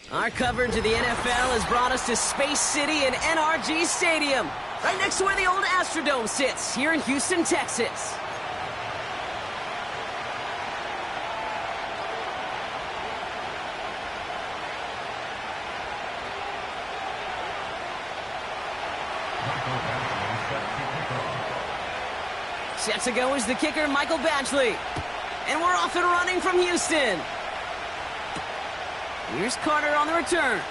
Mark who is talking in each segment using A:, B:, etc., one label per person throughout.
A: Our coverage of the NFL has brought us to Space City and NRG Stadium, right next to where the old Astrodome sits, here in Houston, Texas. Set to go is the kicker, Michael Badgley. And we're off and running from Houston. Here's Carter on the return.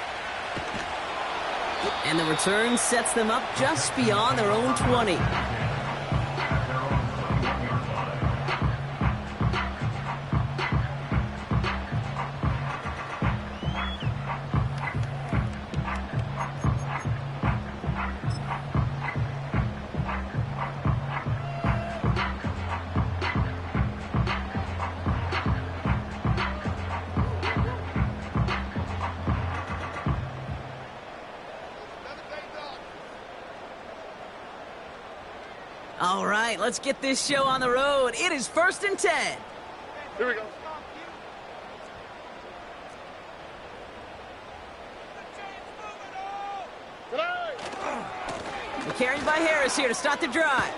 A: And the return sets them up just beyond their own 20. All right, let's get this show on the road. It is 1st and 10.
B: Here we go.
A: Carried by Harris here to start the drive.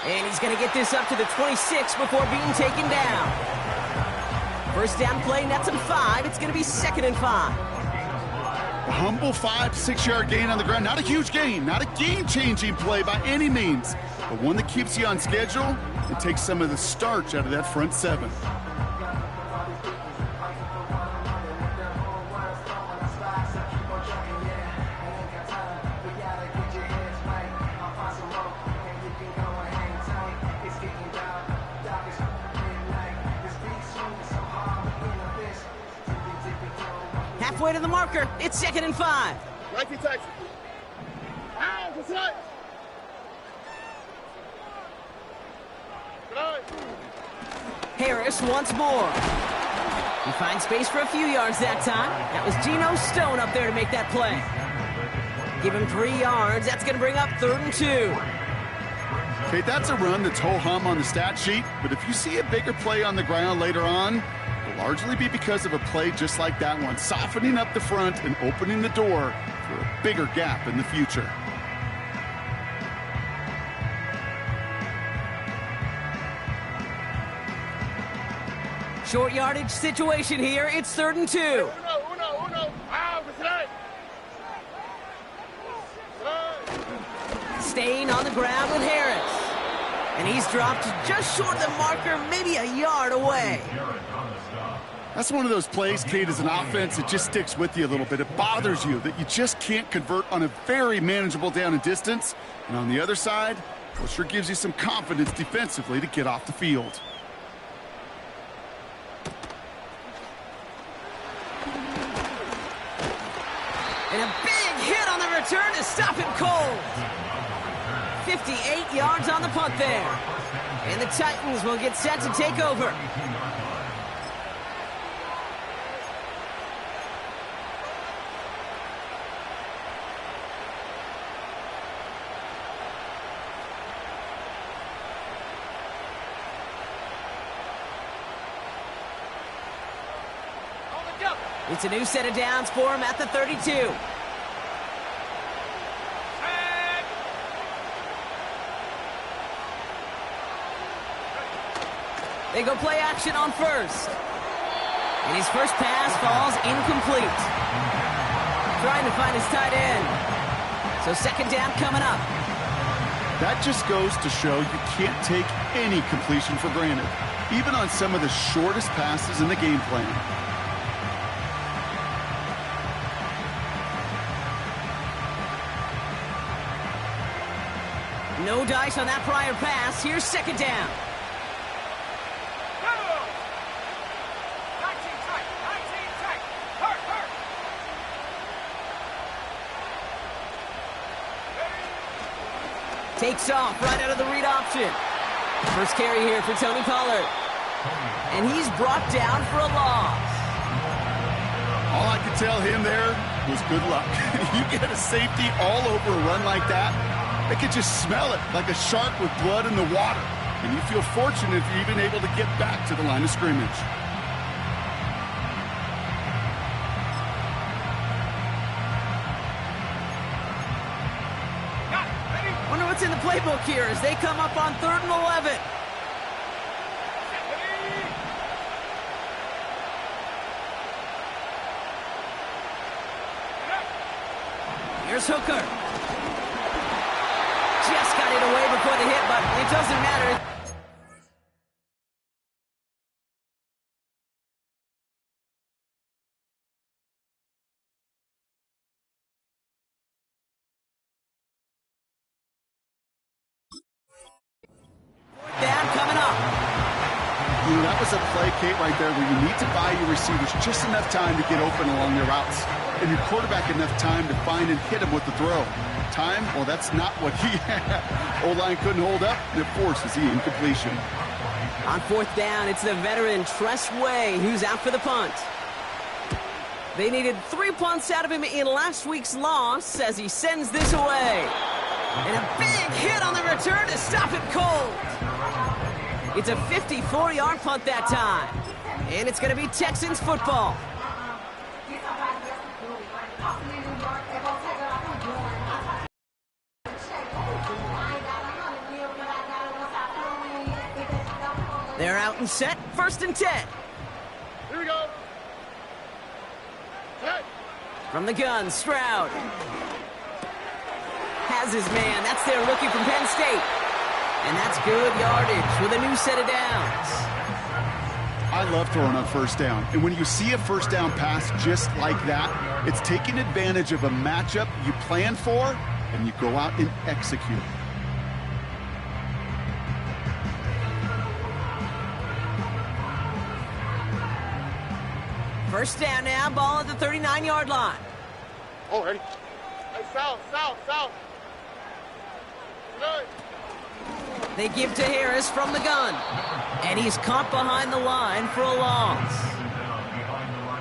A: And he's going to get this up to the 26 before being taken down. First down play, nets him 5. It's going to be 2nd and 5.
B: A humble 5 to 6 yard gain on the ground. Not a huge gain, not a game-changing play by any means, but one that keeps you on schedule and takes some of the starch out of that front 7.
A: Halfway to the marker, it's 2nd and 5.
B: Right, Texas. Ow, that's right.
A: Harris once more. He finds space for a few yards that time. That was Geno Stone up there to make that play. Give him 3 yards. That's going to bring up 3rd and 2.
B: Okay, that's a run that's ho-hum on the stat sheet, but if you see a bigger play on the ground later on, it'll largely be because of a play just like that one, softening up the front and opening the door for a bigger gap in the future.
A: Short yardage situation here. It's 3rd and 2.
B: Uno. Ow, that's right.
A: Staying on the ground with Harris. And he's dropped just short of the marker, maybe a yard away.
B: That's one of those plays, Kate, as an offense, it just sticks with you a little bit. It bothers you that you just can't convert on a very manageable down and distance. And on the other side, well, it sure gives you some confidence defensively to get off the field.
A: And a big hit on the return to stop him cold. 58 yards on the punt there. And the Titans will get set to take over. It's a new set of downs for him at the 32. They go play action on first. And his first pass falls incomplete. Trying to find his tight end. So 2nd down coming up.
B: That just goes to show you can't take any completion for granted, even on some of the shortest passes in the game plan.
A: No dice on that prior pass. Here's 2nd down. Takes off right out of the read option. First carry here for Tony Pollard. And he's brought down for a loss.
B: All I could tell him there was good luck. You get a safety all over a run like that, they could just smell it like a shark with blood in the water. And you feel fortunate if you're even able to get back to the line of scrimmage.
A: what's in the playbook here as they come up on 3rd and 11. Here's Hooker. Just got it away before the hit, but it doesn't matter. Down coming up.
B: That was a play, Kate, right there where you need to buy your receivers just enough time to get open along their routes. And your quarterback enough time to find and hit him with the throw. Time? Well, that's not what he had. O-line couldn't hold up, and it forces the incompletion.
A: On 4th down, it's the veteran Tress Way who's out for the punt. They needed 3 punts out of him in last week's loss as he sends this away. And a big hit on the return to stop it cold. It's a 54-yard punt that time. And it's going to be Texans football. They're out and set, 1st and 10.
C: Here we go. Hey.
A: From the gun, Stroud. Has his man. That's their rookie from Penn State. And that's good yardage with a new set of downs.
B: I love throwing on 1st down. And when you see a 1st down pass just like that, it's taking advantage of a matchup you plan for, and you go out and execute.
A: First down now, ball at the 39-yard line.
C: Oh, ready. Hey, south. Good.
A: They give to Harris from the gun. And he's caught behind the line for a loss.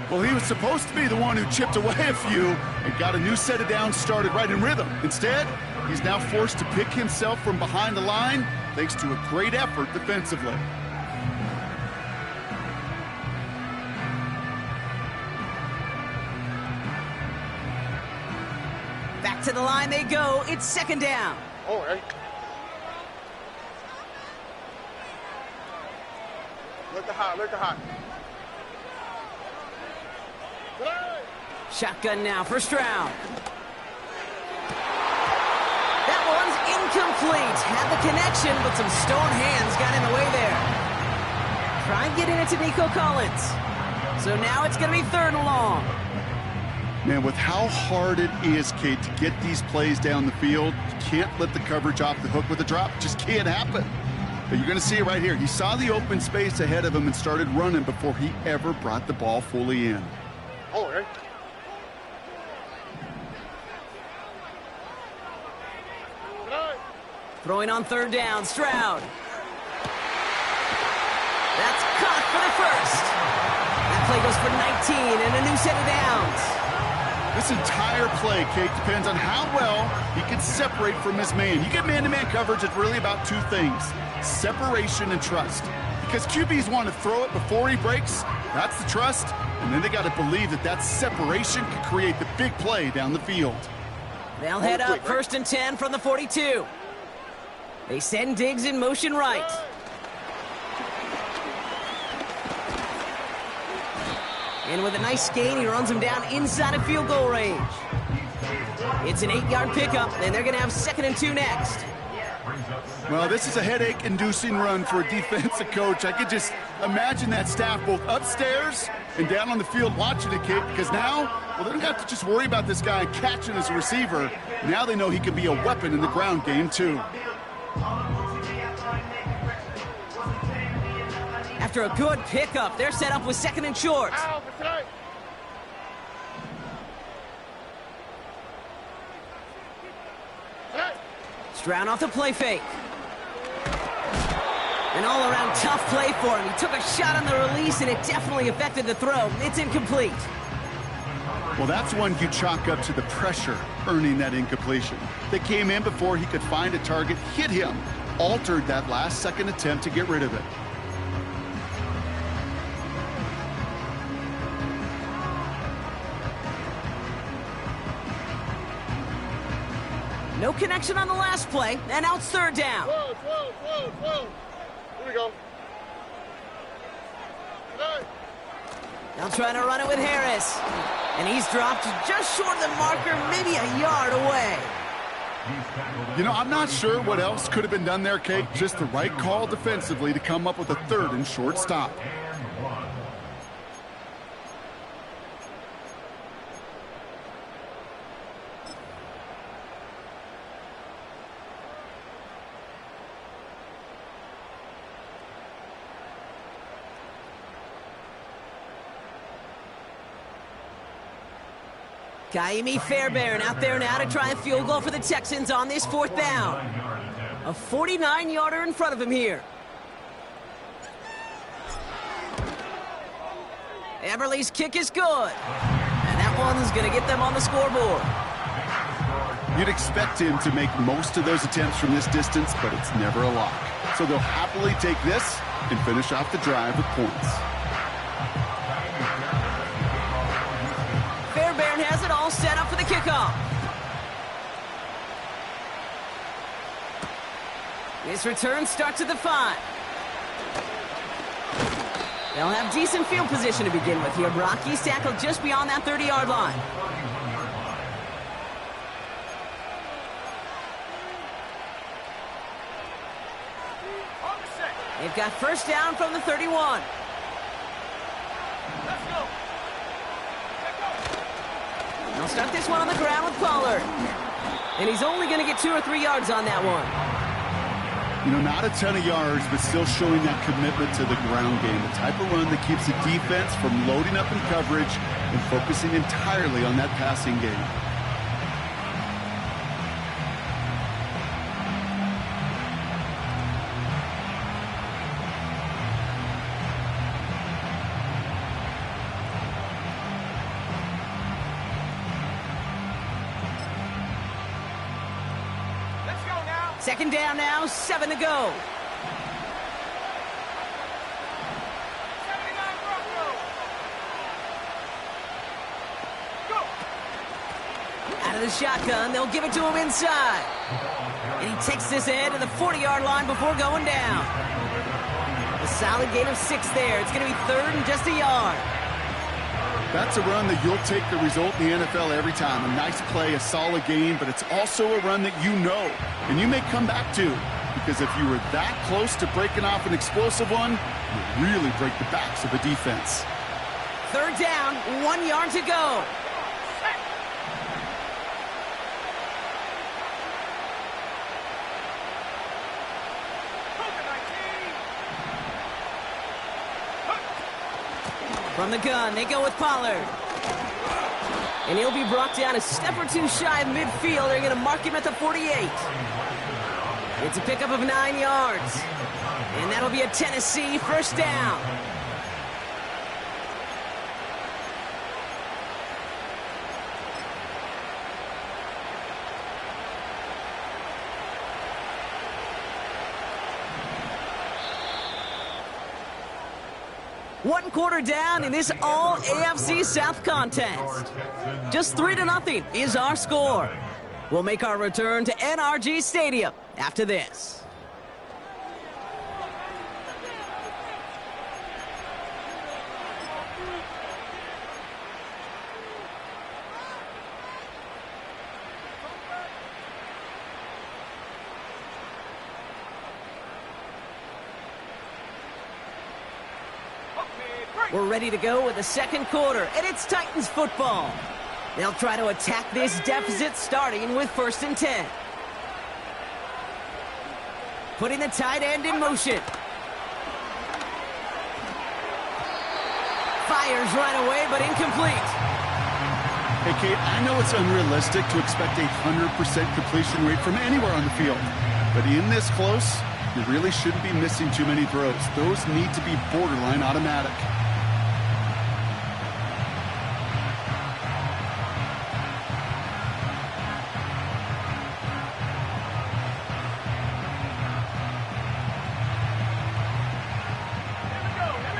B: Well, he was supposed to be the one who chipped away a few and got a new set of downs started right in rhythm. Instead, he's now forced to pick himself from behind the line thanks to a great effort defensively.
A: Back to the line they go. It's 2nd down.
C: Oh, ready. Look at hot. Good.
A: Shotgun now for Stroud. That one's incomplete. Had the connection, but some stone hands got in the way there. Try and get in it to Nico Collins. So now it's going to be 3rd and long.
B: Man, with how hard it is, Kate, to get these plays down the field, you can't let the coverage off the hook with a drop. It just can't happen. But you're going to see it right here. He saw the open space ahead of him and started running before he ever brought the ball fully in.
C: Oh, ready.
A: Throwing on 3rd down, Stroud. That's caught for the 1st. That play goes for 19 and a new set of downs.
B: This entire play, Kate, depends on how well he can separate from his man. You get man-to-man coverage, it's really about 2 things, separation and trust. Because QBs want to throw it before he breaks, that's the trust, and then they got to believe that that separation can create the big play down the field.
A: They'll head up 1st and 10 from the 42. They send Diggs in motion right. And with a nice gain, he runs him down inside of field goal range. It's an 8-yard pickup, and they're going to have 2nd and 2 next.
B: Well, this is a headache-inducing run for a defensive coach. I could just imagine that staff both upstairs and down on the field watching it, Kate, because now, well, they don't have to just worry about this guy catching as a receiver. Now they know he can be a weapon in the ground game, too.
A: After a good pickup, they're set up with 2nd and short. Stroud off the play fake. An all-around tough play for him. He took a shot on the release, and it definitely affected the throw. It's incomplete.
B: Well, that's one you chalk up to the pressure earning that incompletion. They came in before he could find a target, hit him, altered that last-second attempt to get rid of it.
A: No connection on the last play, and now it's third down.
C: 12. Here we go. Tonight.
A: They'll try to run it with Harris. And he's dropped just short of the marker, maybe a yard away.
B: You know, I'm not sure what else could have been done there, Kate. Just the right call defensively to come up with a third and short stop.
A: Kaimi Fairbairn out there now to try a field goal for the Texans on this fourth down. A 49-yarder in front of him here. Everly's kick is good. And that one's going to get them on the scoreboard.
B: You'd expect him to make most of those attempts from this distance, but it's never a lock. So they'll happily take this and finish off the drive with points.
A: Fairbairn has it all set up for the kickoff. This return starts at the 5. They'll have decent field position to begin with here. Brock, he's tackled just beyond that 30-yard line. They've got first down from the 31. They'll start this one on the ground with Pollard. And he's only going to get 2 or 3 yards on that one.
B: You know, not a ton of yards, but still showing that commitment to the ground game. The type of run that keeps the defense from loading up in coverage and focusing entirely on that passing game.
A: Second down now, 7 to go. Out of the shotgun, they'll give it to him inside. And he takes this in to the 40-yard line before going down. A solid gain of 6 there. It's going to be third and just a yard.
B: That's a run that you'll take the result in the NFL every time. A nice play, a solid game, but it's also a run that you know and you may come back to, because if you were that close to breaking off an explosive one, you really break the backs of a defense.
A: Third down, 1 yard to go. From the gun, they go with Pollard. And he'll be brought down a step or two shy of midfield. They're going to mark him at the 48. It's a pickup of 9 yards. And that'll be a Tennessee first down. One quarter down in this all-AFC South contest. Just 3-0 is our score. We'll make our return to NRG Stadium after this. We're ready to go with the second quarter, and it's Titans football. They'll try to attack this deficit starting with 1st and 10. Putting the tight end in motion. Fires right away, but incomplete.
B: Hey, Kate, I know it's unrealistic to expect a 100% completion rate from anywhere on the field, but in this close, you really shouldn't be missing too many throws. Those need to be borderline automatic.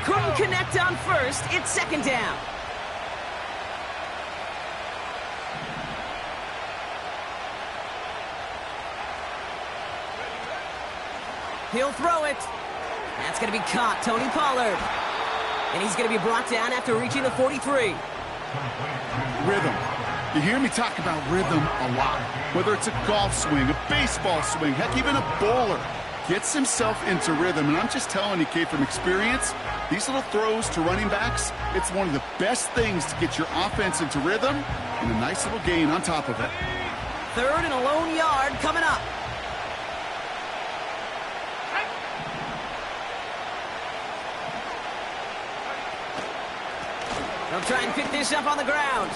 A: Couldn't connect on first. It's second down. He'll throw it. That's going to be caught. Tony Pollard. And he's going to be brought down after reaching the 43.
B: Rhythm. You hear me talk about rhythm a lot. Whether it's a golf swing, a baseball swing, heck, even a bowler. Gets himself into rhythm. And I'm just telling you, Kate, from experience, these little throws to running backs, it's one of the best things to get your offense into rhythm and a nice little gain on top of it.
A: 3rd and a lone yard coming up. They'll try and pick this up on the ground.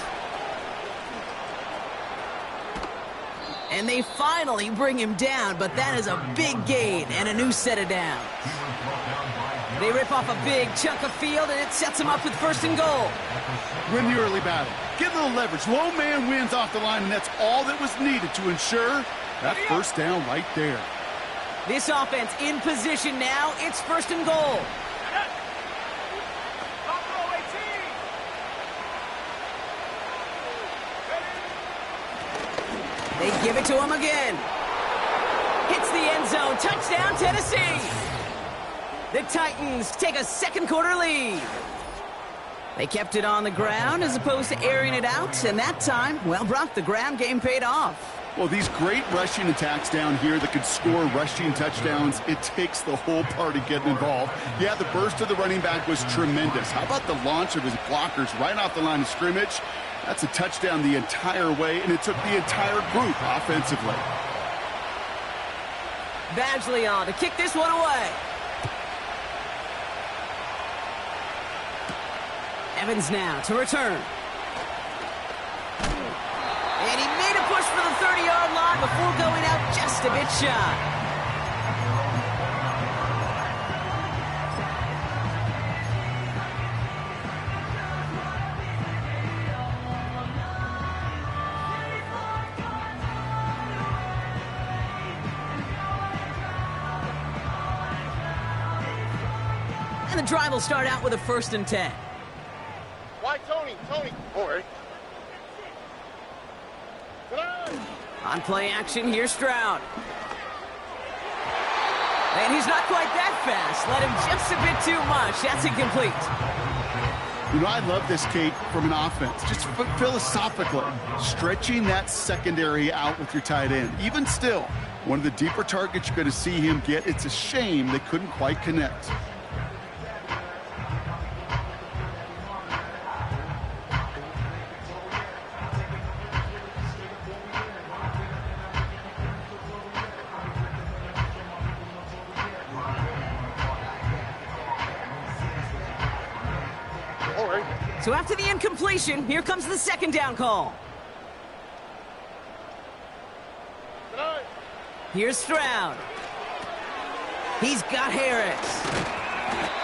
A: And they finally bring him down, but that is a big gain and a new set of downs. They rip off a big chunk of field, and it sets them up with 1st and goal.
B: Win the early battle. Get a little leverage. Low man wins off the line, and that's all that was needed to ensure that 1st down right there.
A: This offense in position now. It's 1st and goal. They give it to him again. Hits the end zone. Touchdown, Tennessee. The Titans take a 2nd quarter lead. They kept it on the ground as opposed to airing it out. And that time, well, Brock, the ground game paid off.
B: Well, these great rushing attacks down here that could score rushing touchdowns, it takes the whole party getting involved. Yeah, the burst of the running back was tremendous. How about the launch of his blockers right off the line of scrimmage? That's a touchdown the entire way, and it took the entire group offensively.
A: Badgley on to kick this one away. Evans now to return. And he made a push for the 30-yard line before going out just a bit shy. And the drive will start out with a 1st and 10.
C: Why, Tony? All right.
A: On play action, here's Stroud. And he's not quite that fast. Let him just a bit too much. That's incomplete.
B: You know, I love this, Kate, from an offense. Just philosophically, stretching that secondary out with your tight end. Even still, one of the deeper targets you're going to see him get. It's a shame they couldn't quite connect.
A: So after the incompletion, here comes the 2nd down call. Here's Stroud. He's got Harris.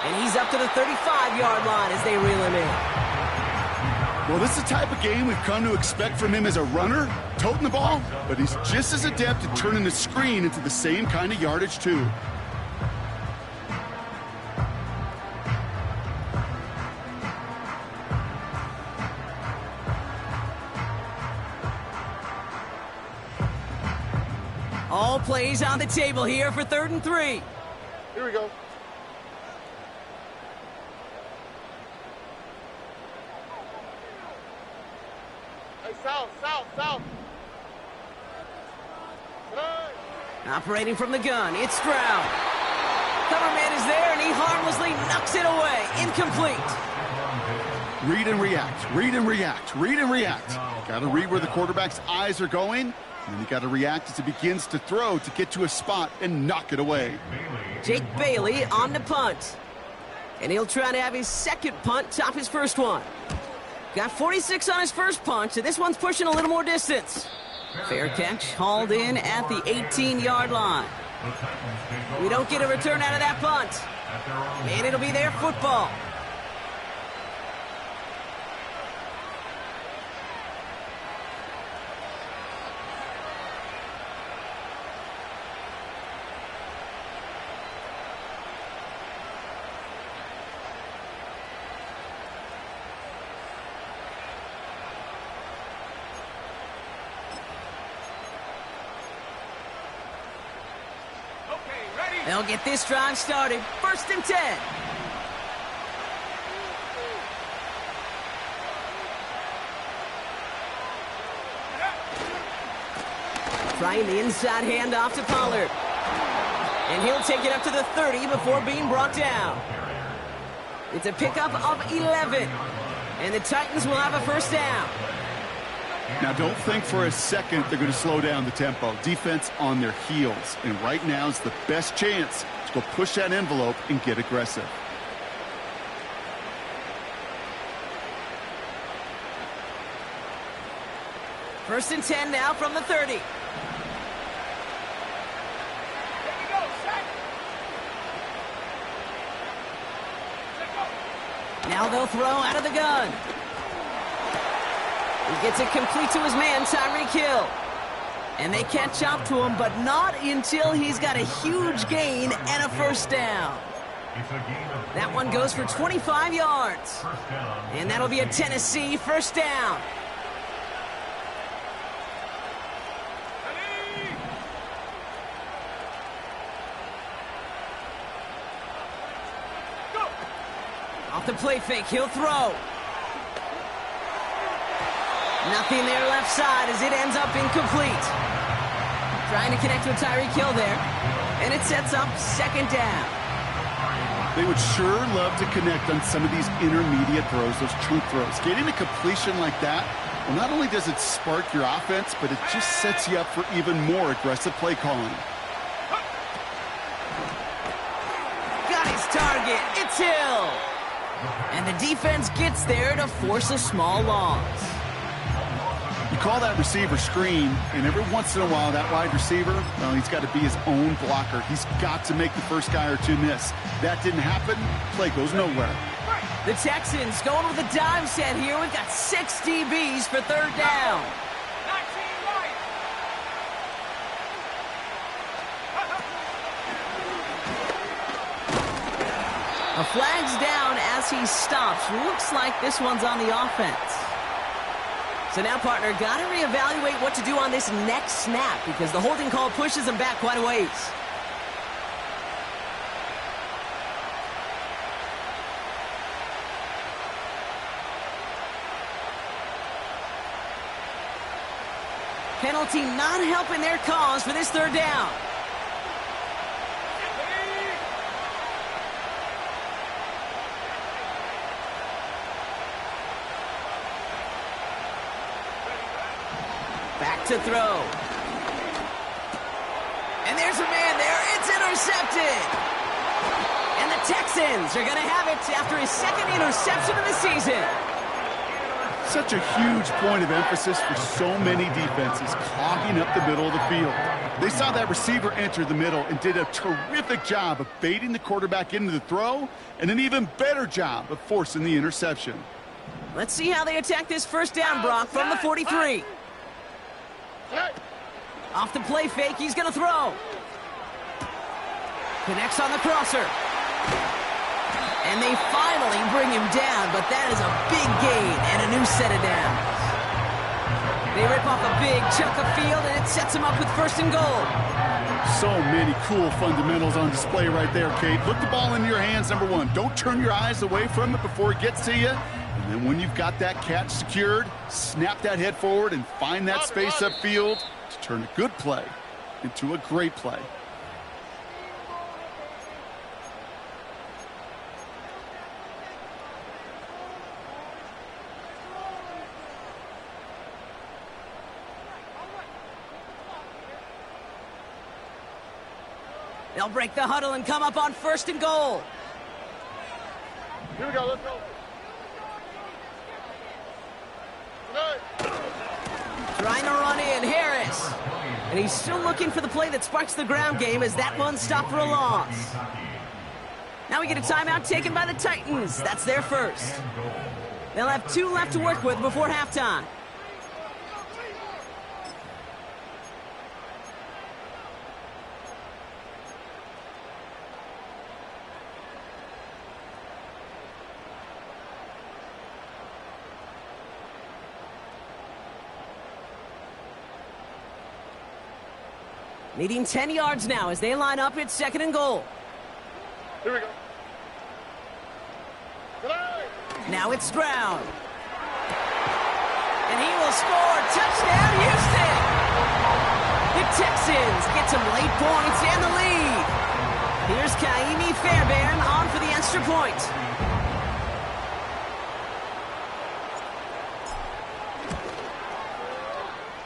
A: And he's up to the 35-yard line as they reel him in.
B: Well, this is the type of game we've come to expect from him as a runner, toting the ball, but he's just as adept at turning the screen into the same kind of yardage, too.
A: All plays on the table here for 3rd and 3.
C: Here we go. Hey, south.
A: Operating from the gun, it's Stroud. Cover man is there, and he harmlessly knocks it away. Incomplete.
B: Read and react, read and react, read and react. Got to read where the quarterback's eyes are going, and you got to react as he begins to throw to get to a spot and knock it away.
A: Jake Bailey on the punt. And he'll try to have his 2nd punt top his 1st one. Got 46 on his 1st punt, so this one's pushing a little more distance. Fair catch, hauled in at the 18-yard line. We don't get a return out of that punt. And it'll be their football. They'll get this drive started. 1st and 10. Trying the inside handoff to Pollard. And he'll take it up to the 30 before being brought down. It's a pickup of 11. And the Titans will have a 1st down.
B: Now, don't think for a second they're going to slow down the tempo. Defense on their heels. And right now is the best chance to go push that envelope and get aggressive.
A: First and 10 now from the 30. Now they'll throw out of the gun. He gets it complete to his man, Tyreek Hill. And they catch up to him, but not until he's got a huge gain and a 1st down. That one goes for 25 yards. And that'll be a Tennessee 1st down. Off the play fake, he'll throw. Nothing there left side as it ends up incomplete. Trying to connect with Tyreek Hill there. And it sets up 2nd down.
B: They would sure love to connect on some of these intermediate throws, those chunk throws. Getting a completion like that, well, not only does it spark your offense, but it just sets you up for even more aggressive play calling.
A: Got his target. It's Hill. And the defense gets there to force a small loss.
B: You call that receiver screen, and every once in a while, that wide receiver, well, he's got to be his own blocker. He's got to make the first guy or two miss. That didn't happen, play goes nowhere.
A: The Texans going with a dive set here. We've got 6 DBs for 3rd down. A flag's down as he stops. Looks like this one's on the offense. So now, partner, got to reevaluate what to do on this next snap because the holding call pushes him back quite a ways. Penalty not helping their cause for this 3rd down. Back to throw. And there's a man there. It's intercepted. And the Texans are going to have it after his 2nd interception of the season.
B: Such a huge point of emphasis for so many defenses, clogging up the middle of the field. They saw that receiver enter the middle and did a terrific job of baiting the quarterback into the throw, and an even better job of forcing the interception.
A: Let's see how they attack this 1st down, Brock, from the 43. Off the play fake, he's going to throw. Connects on the crosser. And they finally bring him down, but that is a big gain and a new set of downs. They rip off a big chunk of field, and it sets them up with 1st and goal.
B: So many cool fundamentals on display right there, Kate. Put the ball in your hands, number 1. Don't turn your eyes away from it before it gets to you. And then when you've got that catch secured, snap that head forward and find that space upfield to turn a good play into a great play.
A: They'll break the huddle and come up on 1st and goal.
C: Here we go, let's go.
A: Trying to run in, Harris. And he's still looking for the play that sparks the ground game as that one stopped for a loss. Now we get a timeout taken by the Titans. That's their 1st. They'll have 2 left to work with before halftime. Needing 10 yards now as they line up at 2nd and goal.
C: Here we go.
A: Now it's Stroud. And he will score. Touchdown, Houston! The Texans get some late points and the lead. Here's Kaimi Fairbairn on for the extra point.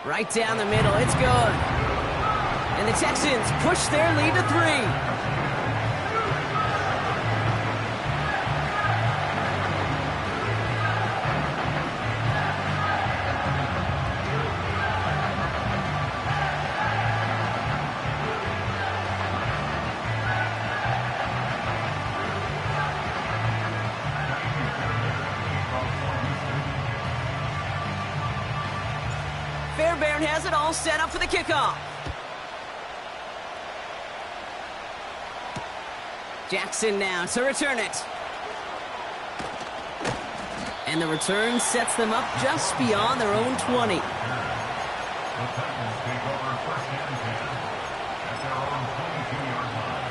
A: Right down the middle, it's good. And the Texans push their lead to 3. Fairbairn has it all set up for the kickoff. Jackson now to return it. And the return sets them up just beyond their own 20.
D: The Titans take over 1st and 10 at their own 22-yard line.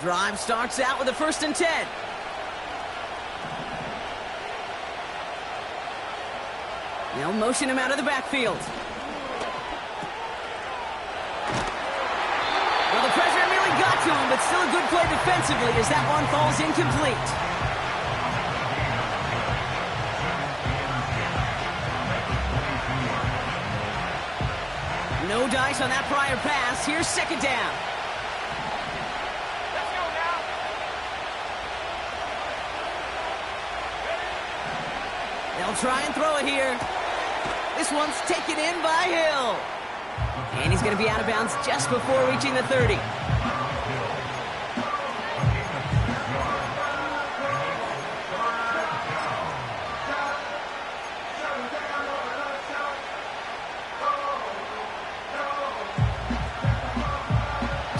A: Drive starts out with a 1st and 10. They'll motion him out of the backfield. Well, the pressure really got to him, but still a good play defensively as that one falls incomplete. No dice on that prior pass. Here's 2nd down. They'll try and throw it here. This one's taken in by Hill. And he's going to be out of bounds just before reaching the 30.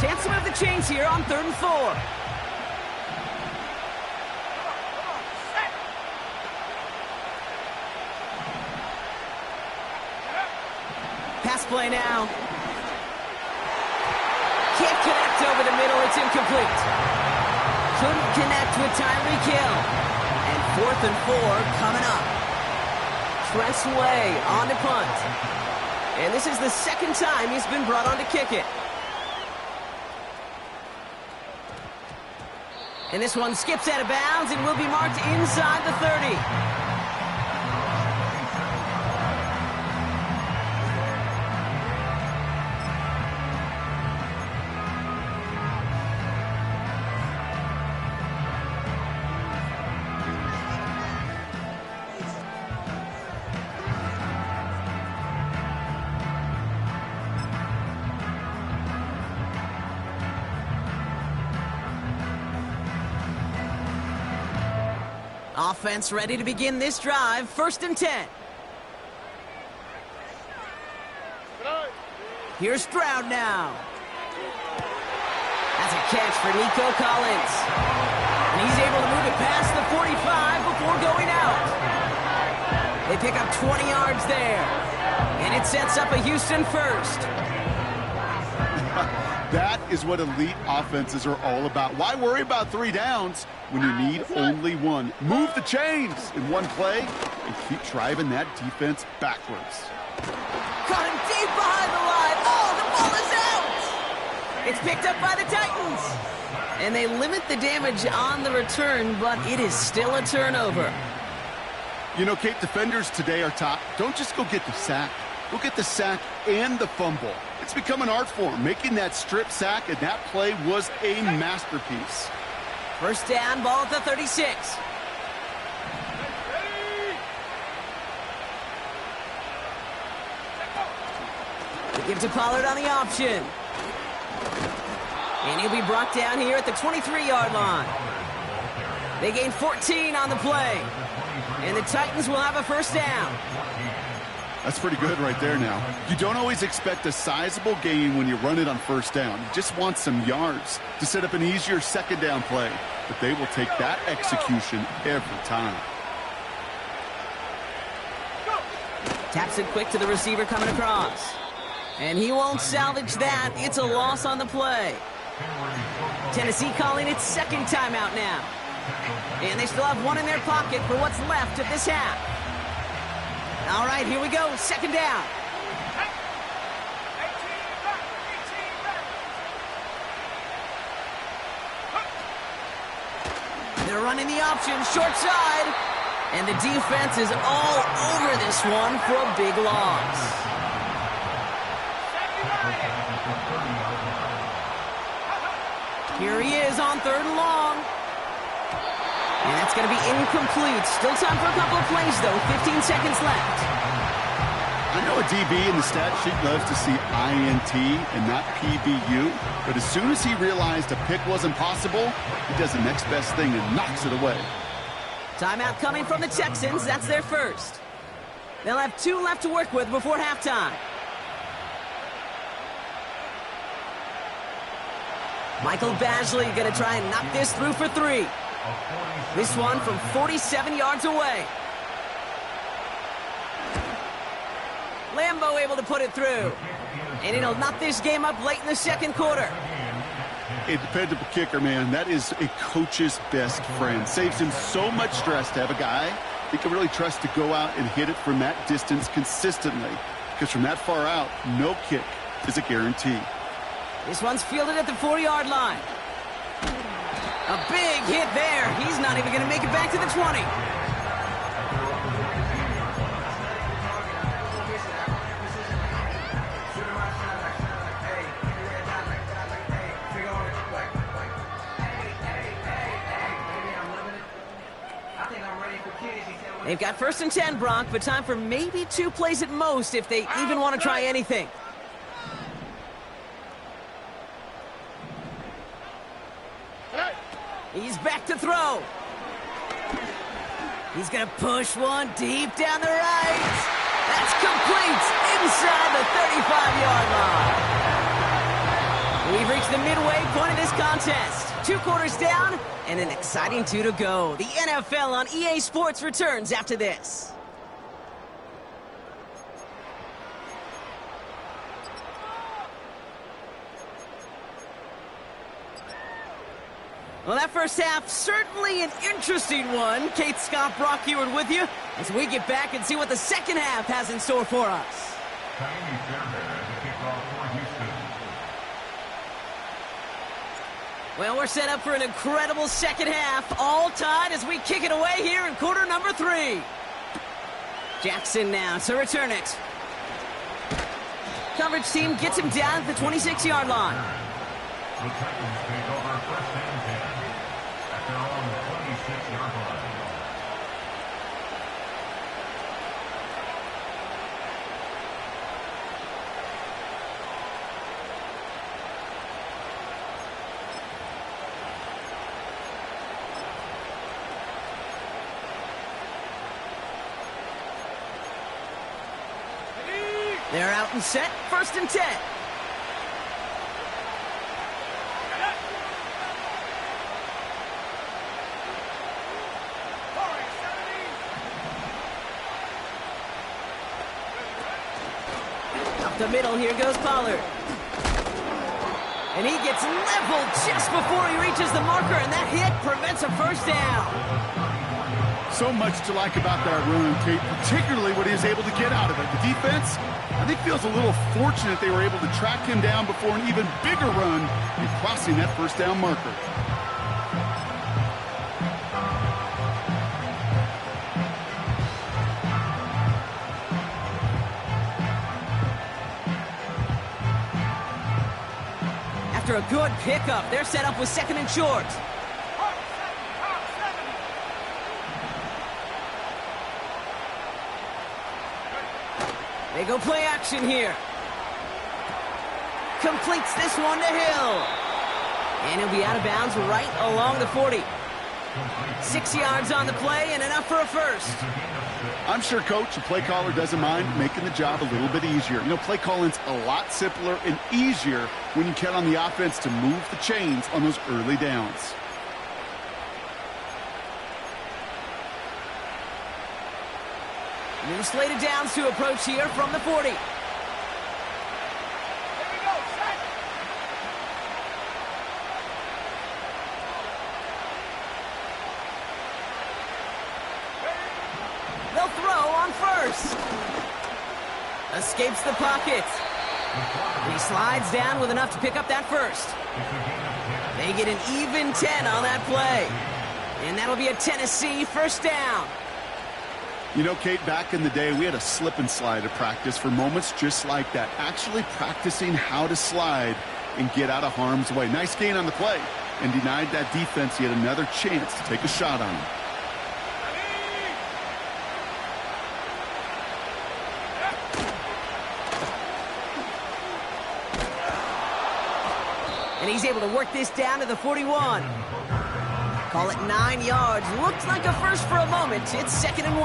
A: Chance to move the chains here on 3rd and 4. Pass play now. Can't connect over the middle. It's incomplete. Couldn't connect with Tyreek Hill. And 4th and 4 coming up. Tress Way on to punt. And this is the 2nd time he's been brought on to kick it. And this one skips out of bounds and will be marked inside the 30. Offense ready to begin this drive. 1st and 10. Here's Stroud now. That's a catch for Nico Collins. And he's able to move it past the 45 before going out. They pick up 20 yards there. And it sets up a Houston 1st.
B: That is what elite offenses are all about. Why worry about 3 downs when you need only 1? Move the chains in one play and keep driving that defense backwards.
A: Caught him deep behind the line. Oh, the ball is out! It's picked up by the Titans. And they limit the damage on the return, but it is still a turnover.
B: You know, Kate, defenders today are top. Don't just go get the sack. Go get the sack and the fumble. It's become an art form, making that strip sack, and that play was a masterpiece.
A: 1st down, ball at the 36. They give to Pollard on the option. And he'll be brought down here at the 23-yard line. They gain 14 on the play. And the Titans will have a first down.
B: That's pretty good right there now. You don't always expect a sizable gain when you run it on first down. You just want some yards to set up an easier second down play. But they will take that execution every time.
A: Taps it quick to the receiver coming across. And he won't salvage that. It's a loss on the play. Tennessee calling its second timeout now. And they still have one in their pocket for what's left of this half. All right, here we go. Second down. They're running the option, short side. And the defense is all over this one for a big loss. Here he is on 3rd and long. And that's going to be incomplete. Still time for a couple of plays, though. 15 seconds left.
B: I know a DB in the stat sheet loves to see INT and not PBU, but as soon as he realized a pick wasn't possible, he does the next best thing and knocks it away.
A: Timeout coming from the Texans. That's their first. They'll have 2 left to work with before halftime. Michael Badgley going to try and knock this through for 3. This one from 47 yards away. Lambo able to put it through. And it'll knock this game up late in the second quarter.
B: A dependable kicker, man. That is a coach's best friend. Saves him so much stress to have a guy he can really trust to go out and hit it from that distance consistently. Because from that far out, no kick is a guarantee.
A: This one's fielded at the 4-yard line. A big hit there. He's not even going to make it back to the 20. They've got 1st and 10, Brock, but time for maybe 2 plays at most if they even want to try anything. He's back to throw. He's going to push one deep down the right. That's complete inside the 35-yard line. We've reached the midway point of this contest. 2 quarters down and an exciting 2 to go. The NFL on EA Sports returns after this. Well, that first half, certainly an interesting one. Kate Scott, Brock Heward with you as we get back and see what the second half has in store for us. Well, we're set up for an incredible second half. All tied as we kick it away here in quarter number 3. Jackson now to return it. Coverage team gets him down at the 26-yard line.
D: The Titans take over 1st and 10 at their own 26-yard line.
A: They're out and set. 1st and 10. Up the middle, here goes Pollard. And he gets leveled just before he reaches the marker, and that hit prevents a first down.
B: So much to like about that run, Kate, particularly what he was able to get out of it. The defense, I think, feels a little fortunate they were able to track him down before an even bigger run in crossing that first down marker.
A: After a good pickup, they're set up with 2nd and short. They go play action here. Completes this one to Hill. And he'll be out of bounds right along the 40. 6 yards on the play and enough for a first.
B: I'm sure, Coach, the play caller doesn't mind making the job a little bit easier. You know, play calling's a lot simpler and easier when you count on the offense to move the chains on those early downs.
A: New slated downs to approach here from the 40. They'll throw on first. Escapes the pocket. He slides down with enough to pick up that first. They get an even 10 on that play. And that'll be a Tennessee first down.
B: You know, Kate, back in the day, we had a slip and slide at practice for moments just like that. Actually practicing how to slide and get out of harm's way. Nice gain on the play and denied that defense yet another chance to take a shot on him.
A: And he's able to work this down to the 41. Call it 9 yards. Looks like a first for a moment. It's 2nd and 1.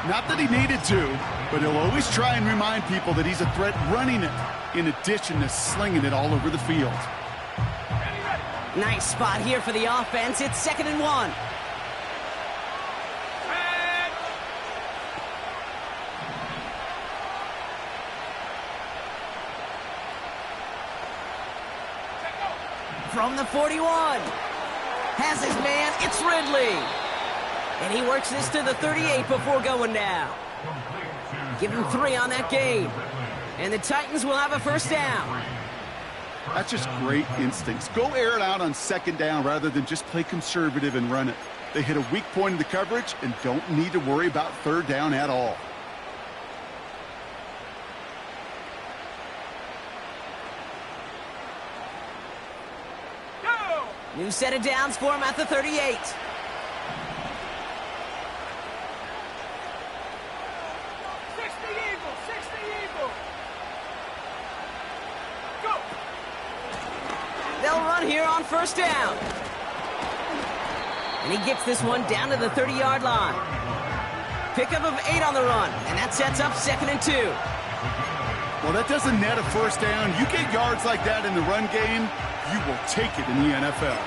B: Not that he needed to, but he'll always try and remind people that he's a threat running it, in addition to slinging it all over the field.
A: Nice spot here for the offense. It's 2nd and 1. From the 41. Has his man. It's Ridley. And he works this to the 38 before going down. Give him 3 on that game. And the Titans will have a first down.
B: That's just great instincts. Go air it out on 2nd down rather than just play conservative and run it. They hit a weak point in the coverage and don't need to worry about 3rd down at all.
A: New set of downs for him at the 38. They'll run here on first down. And he gets this one down to the 30-yard line. Pickup of 8 on the run, and that sets up 2nd and 2.
B: Well, that doesn't net a first down. You get yards like that in the run game, you will take it in the NFL.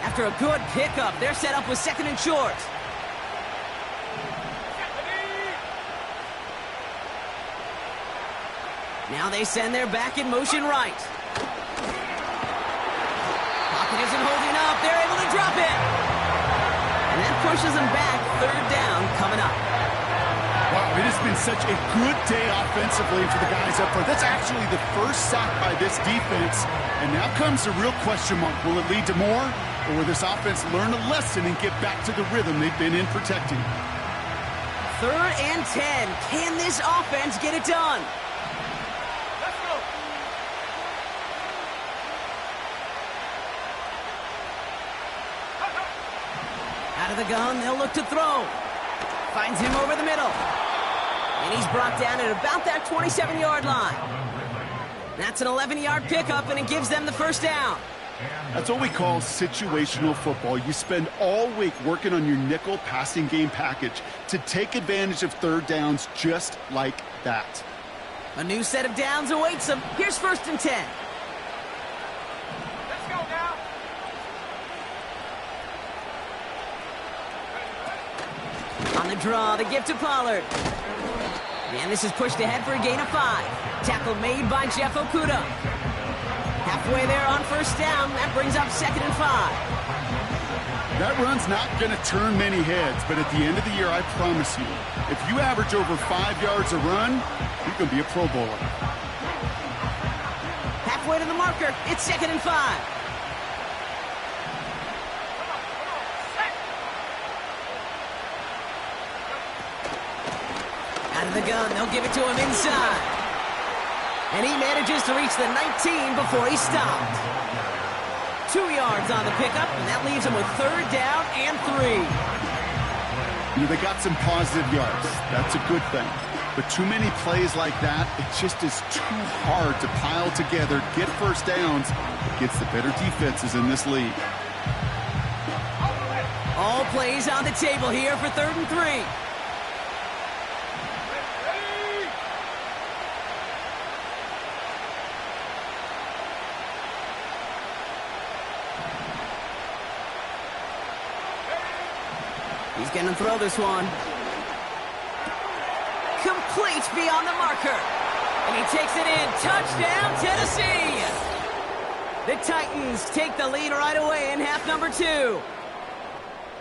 A: After a good pickup, they're set up with 2nd and short. Now they send their back in motion right. Pocket isn't holding up. They're able to drop it. And that pushes them back. 3rd down coming up.
B: Wow, it has been such a good day offensively for the guys up front. That's actually the first sack by this defense. And now comes the real question mark. Will it lead to more? Or will this offense learn a lesson and get back to the rhythm they've been in protecting?
A: 3rd and 10. Can this offense get it done? Out of the gun, they'll look to throw. Finds him over the middle. And he's brought down at about that 27-yard line. That's an 11-yard pickup, and it gives them the first down.
B: That's what we call situational football. You spend all week working on your nickel passing game package to take advantage of 3rd downs just like that.
A: A new set of downs awaits them. Here's 1st and 10.
C: Let's go now.
A: On the draw, the gift to Pollard. And this is pushed ahead for a gain of 5. Tackle made by Jeff Okudah. Halfway there on first down. That brings up 2nd and 5.
B: That run's not going to turn many heads, but at the end of the year, I promise you, if you average over 5 yards a run, you're going to be a Pro Bowler.
A: Halfway to the marker. It's 2nd and 5. Out of the gun, they'll give it to him inside. And he manages to reach the 19 before he stopped. 2 yards on the pickup, and that leaves him with 3rd down and 3.
B: You know, they got some positive yards. That's a good thing. But too many plays like that, it just is too hard to pile together, get first downs against the better defenses in this league.
A: All plays on the table here for 3rd and 3. He's going to throw this one. Complete beyond the marker. And he takes it in. Touchdown, Tennessee! The Titans take the lead right away in half number 2.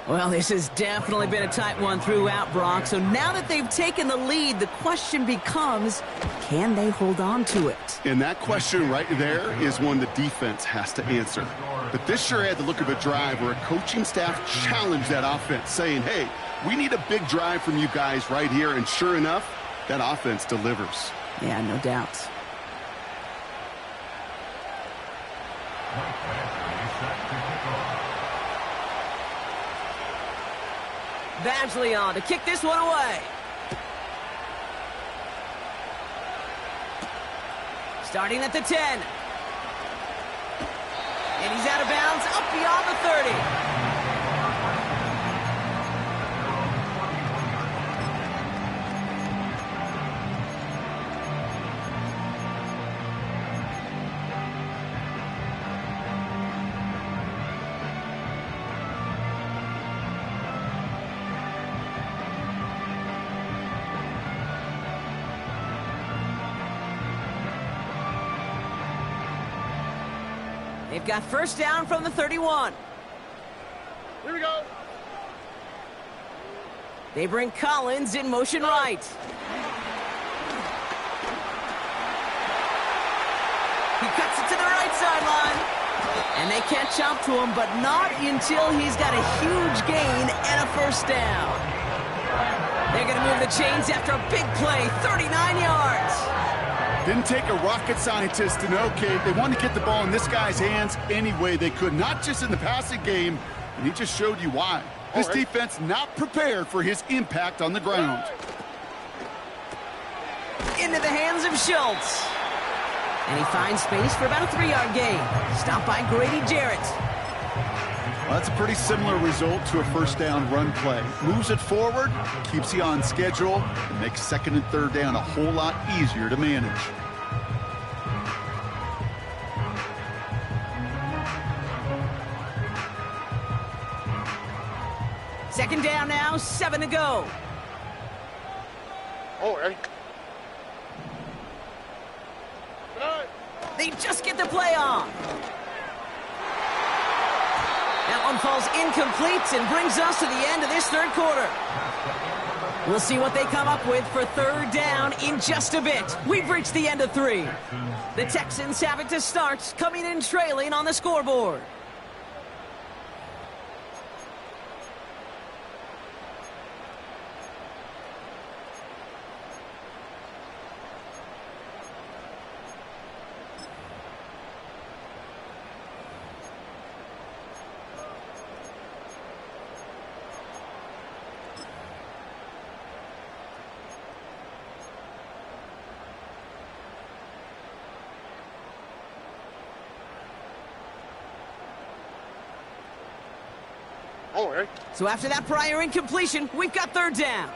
A: Well, this has definitely been a tight one throughout, Brock. So now that they've taken the lead, the question becomes, can they hold on to it?
B: And that question right there is one the defense has to answer. But this sure had the look of a drive where a coaching staff challenged that offense, saying, hey, we need a big drive from you guys right here. And sure enough, that offense delivers.
A: Yeah, no doubt. Badgley on to kick this one away. Starting at the 10. And he's out of bounds, up beyond the 30. They've got first down from the 31.
C: Here we go.
A: They bring Collins in motion right. He cuts it to the right sideline. And they catch up to him, but not until he's got a huge gain and a first down. They're going to move the chains after a big play, 39 yards.
B: Didn't take a rocket scientist to know, Kate. They wanted to get the ball in this guy's hands any way they could, not just in the passing game, and he just showed you why. This defense not prepared for his impact on the ground.
A: Into the hands of Schultz. And he finds space for about a 3-yard gain. Stopped by Grady Jarrett.
B: Well, that's a pretty similar result to a first down run play. Moves it forward, keeps you on schedule, and makes 2nd and 3rd down a whole lot easier to manage.
A: Second down now, 7 to go.
C: Oh, ready.
A: They just get the play on. That one falls incomplete and brings us to the end of this 3rd quarter. We'll see what they come up with for 3rd down in just a bit. We've reached the end of 3. The Texans have it to start, coming in trailing on the scoreboard.
C: Oh, ready.
A: So after that prior incompletion, we've got 3rd down.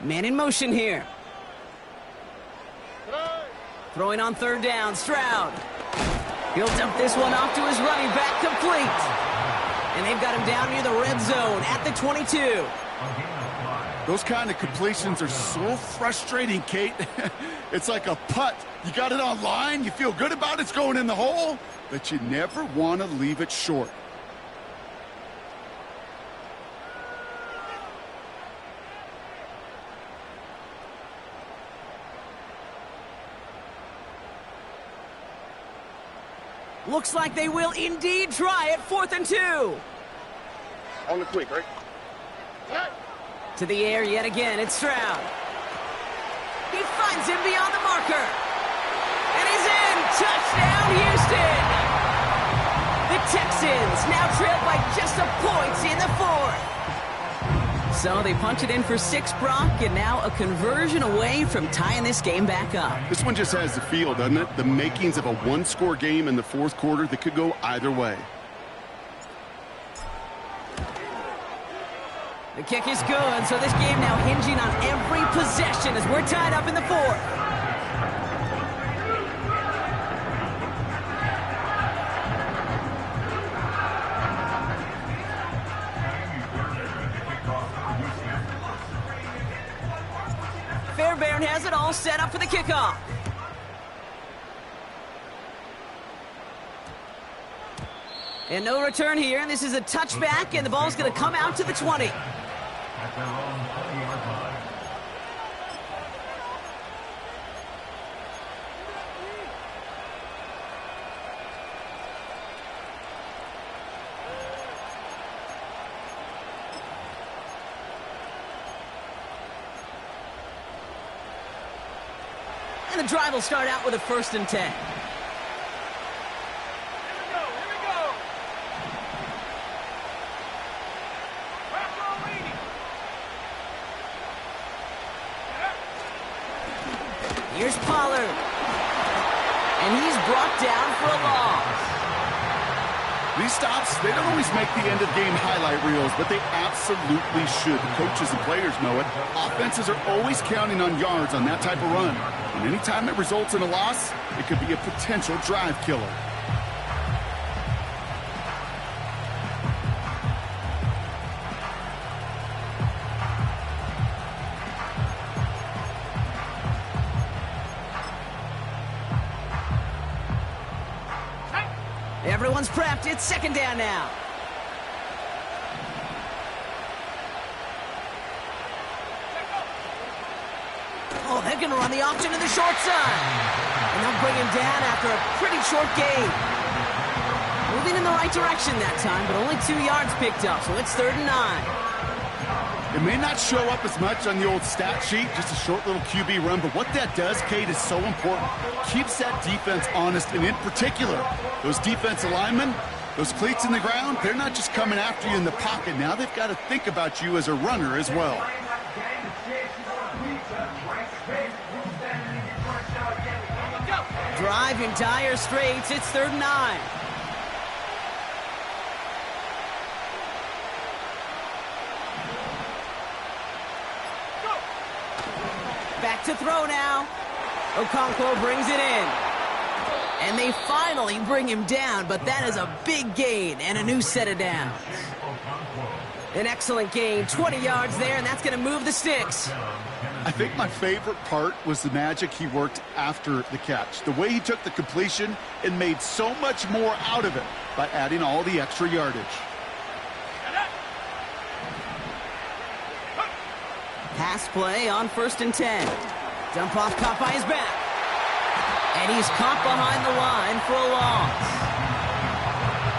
A: Man in motion here. Throwing on 3rd down, Stroud. He'll dump this one off to his running back, complete. And they've got him down near the red zone at the 22.
B: Those kind of completions are so frustrating, Kate. It's like a putt. You got it on line, you feel good about it's going in the hole, but you never want to leave it short.
A: Looks like they will indeed try it, 4th and 2.
C: On the quick, right?
A: To the air yet again, it's Stroud. He finds him beyond the marker. And he's in! Touchdown, Houston! The Texans now trailed by just a point in the 4th. So they punch it in for 6, Brock, and now a conversion away from tying this game back up.
B: This one just has the feel, doesn't it? The makings of a one-score game in the fourth quarter that could go either way.
A: The kick is good, so this game now hinging on every possession as we're tied up in the fourth. Fairbairn has it all set up for the kickoff. And no return here. This is a touchback, and the ball's going to come out to the 20.
D: At their own 20-yard line.
A: And the drive will start out with a 1st and 10. Here's Pollard. And he's brought down for a loss.
B: These stops, they don't always make the end-of-game highlight reels, but they absolutely should. The coaches and players know it. Offenses are always counting on yards on that type of run. And anytime it results in a loss, it could be a potential drive killer.
A: Everyone's prepped. It's 2nd down now. Oh, they're going to run the option to the short side. And they'll bring him down after a pretty short gain. Moving in the right direction that time, but only 2 yards picked up, so it's 3rd and 9.
B: It may not show up as much on the old stat sheet, just a short little QB run, but what that does, Kate, is so important. Keeps that defense honest, and in particular, those defensive linemen, those cleats in the ground, they're not just coming after you in the pocket. Now they've got to think about you as a runner as well.
A: Drive in dire straits. It's 3rd and 9. Back to throw now. Okonkwo brings it in. And they finally bring him down, but that is a big gain and a new set of downs. An excellent gain, 20 yards there, and that's going to move the sticks.
B: I think my favorite part was the magic he worked after the catch. The way he took the completion and made so much more out of it by adding all the extra yardage.
A: Pass play on 1st and 10. Dump off caught by his back. And he's caught behind the line for a loss.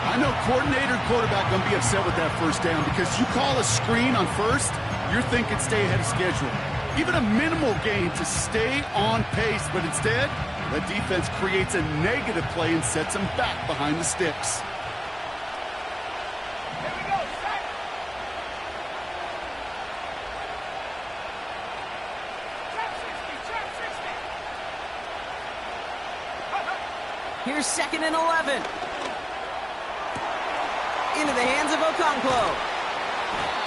B: I know coordinator and quarterback going to be upset with that 1st down because you call a screen on 1st, you're thinking stay ahead of schedule. Even a minimal gain to stay on pace, but instead, the defense creates a negative play and sets them back behind the sticks.
A: Here's 2nd and 11. Into the hands of Okonkwo.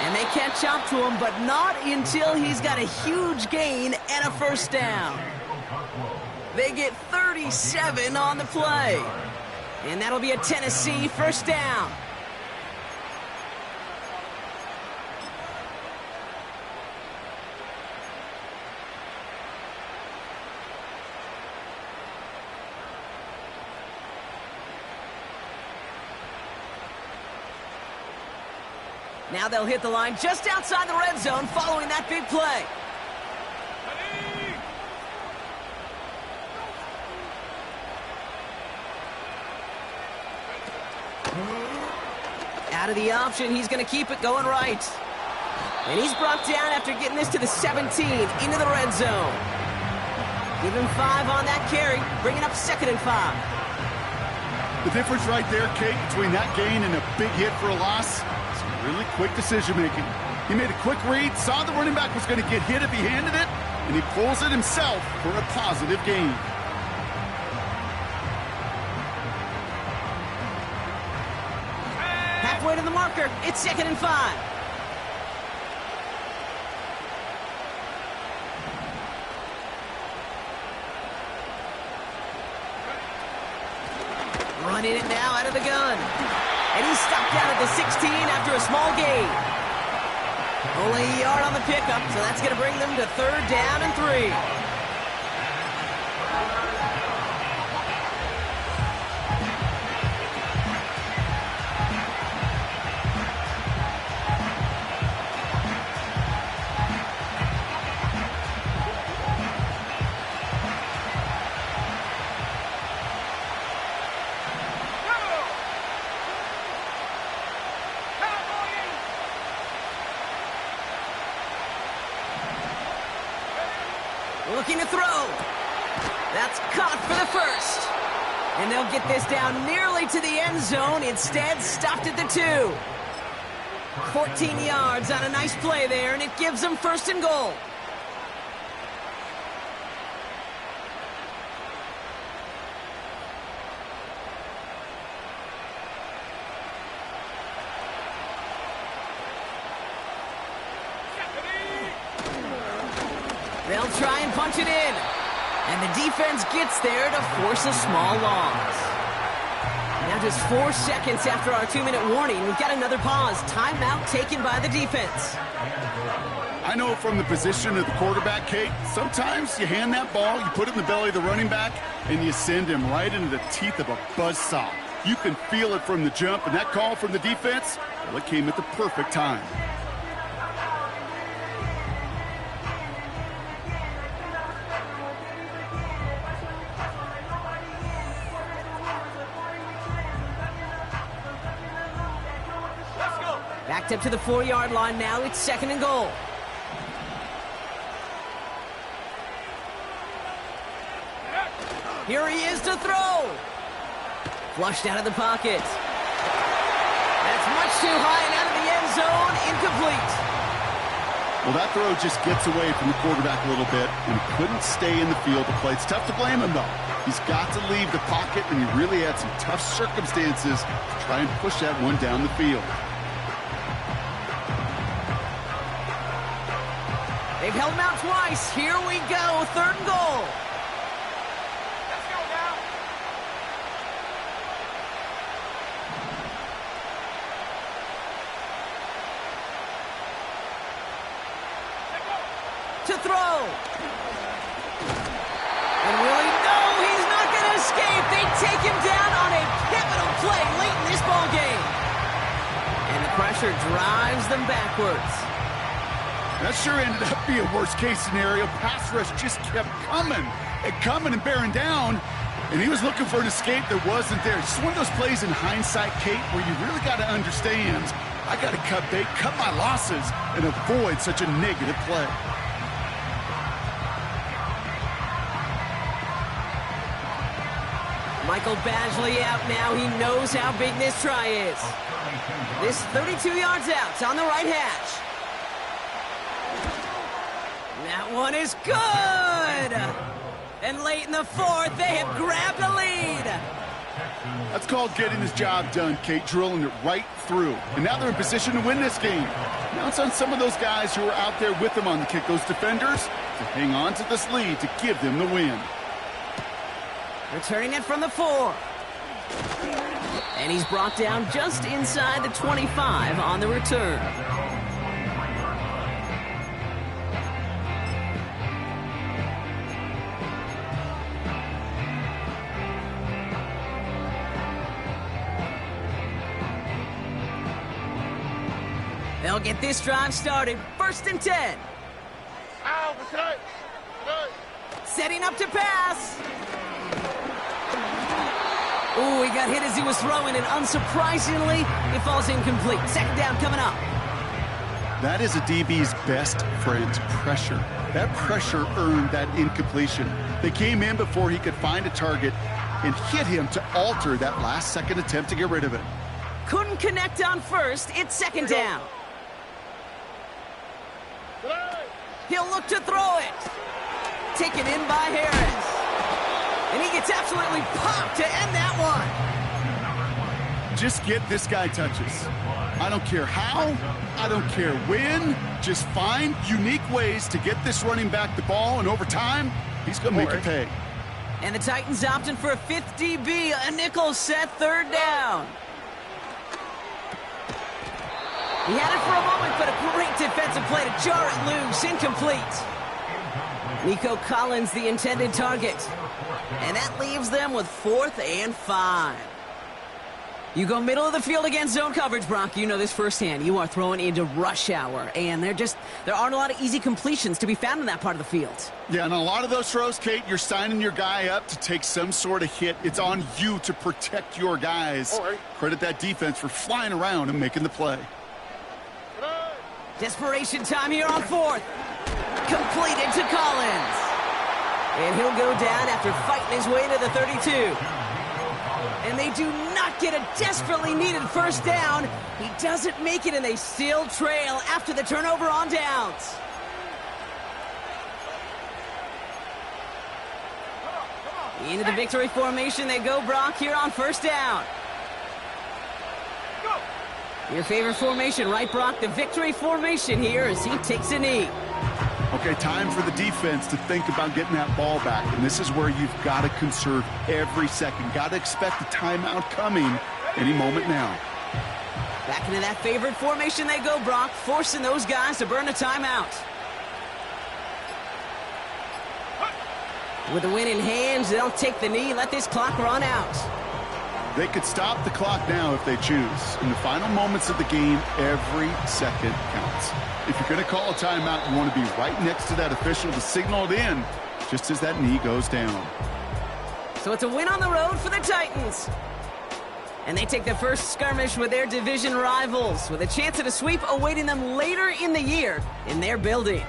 A: And they catch up to him, but not until he's got a huge gain and a 1st down. They get 37 on the play. And that'll be a Tennessee 1st down. Now they'll hit the line just outside the red zone following that big play. Out of the option, he's going to keep it going right. And he's brought down after getting this to the 17 into the red zone. Give him 5 on that carry, bringing up 2nd and 5.
B: The difference right there, Kate, between that gain and a big hit for a loss is really quick decision-making. He made a quick read, saw the running back was going to get hit if he handed it, and he pulls it himself for a positive gain.
A: Halfway to the marker, it's 2nd and 5. Running it now out of the gun. And he's stopped down at the 16 after a small gain. Only a yard on the pickup, so that's going to bring them to 3rd down and 3. Looking to throw. That's caught for the first. And they'll get this down nearly to the end zone. Instead, stopped at the 2. 14 yards on a nice play there, and it gives them 1st and goal. They'll try and punch it in. And the defense gets there to force a small loss. Now just 4 seconds after our 2-minute warning, we've got another pause. Timeout taken by the defense.
B: I know from the position of the quarterback, Kate, sometimes you hand that ball, you put it in the belly of the running back, and you send him right into the teeth of a buzzsaw. You can feel it from the jump, and that call from the defense, well, it came at the perfect time.
A: Backed up to the 4-yard line now. It's 2nd and goal. Here he is to throw. Flushed out of the pocket. That's much too high and out of the end zone. Incomplete.
B: Well, that throw just gets away from the quarterback a little bit, and he couldn't stay in the field to play. It's tough to blame him, though. He's got to leave the pocket, and he really had some tough circumstances to try and push that one down the field.
A: They've held him out twice. Here we go. 3rd and goal.
C: Let's go now.
A: To throw. And will he? No, he's not going to escape. They take him down on a pivotal play late in this ball game. And the pressure drives them backwards.
B: That sure ended up being a worst-case scenario. Pass rush just kept coming and bearing down, and he was looking for an escape that wasn't there. It's just one of those plays in hindsight, Kate, where you really got to understand, I got to cut bait, cut my losses, and avoid such a negative play.
A: Michael Badgley out now. He knows how big this try is. This 32 yards out on the right hash. That one is good! And late in the 4th, they have grabbed a lead.
B: That's called getting his job done, Kate, drilling it right through. And now they're in position to win this game. Now it's on some of those guys who are out there with them on the kick, those defenders, to hang on to this lead to give them the win.
A: Returning it from the 4. And he's brought down just inside the 25 on the return. They'll get this drive started. 1st and 10.
C: Ow, good.
A: Setting up to pass. Ooh, he got hit as he was throwing, and unsurprisingly, it falls incomplete. 2nd down coming up.
B: That is a DB's best friend, pressure. That pressure earned that incompletion. They came in before he could find a target and hit him to alter that last-second attempt to get rid of it.
A: Couldn't connect on 1st. It's 2nd down. He'll look to throw it. Taken in by Harris. And he gets absolutely popped to end that one.
B: Just get this guy touches. I don't care how, I don't care when. Just find unique ways to get this running back the ball, and over time, he's going to make it pay.
A: And the Titans opting for a 5th DB, a nickel set, 3rd down. He had it for a moment, but a great defensive play to jar it loose, incomplete. Nico Collins, the intended target. And that leaves them with 4th and 5. You go middle of the field against zone coverage, Brock. You know this firsthand. You are throwing into rush hour, and there aren't a lot of easy completions to be found in that part of the field.
B: Yeah, and a lot of those throws, Kate, you're signing your guy up to take some sort of hit. It's on you to protect your guys.
C: Right.
B: Credit that defense for flying around and making the play.
A: Desperation time here on 4th. Completed to Collins. And he'll go down after fighting his way to the 32. And they do not get a desperately needed 1st down. He doesn't make it, and they still trail after the turnover on downs. Into the victory formation they go, Brock, here on 1st down. Your favorite formation, right, Brock? The victory formation here as he takes a knee.
B: Okay, time for the defense to think about getting that ball back, and this is where you've got to conserve every second. Got to expect a timeout coming any moment now.
A: Back into that favorite formation they go, Brock, forcing those guys to burn a timeout. With the win in hands, they'll take the knee, let this clock run out.
B: They could stop the clock now if they choose. In the final moments of the game, every second counts. If you're going to call a timeout, you want to be right next to that official to signal it in just as that knee goes down.
A: So it's a win on the road for the Titans. And they take the first skirmish with their division rivals with a chance at a sweep awaiting them later in the year in their building.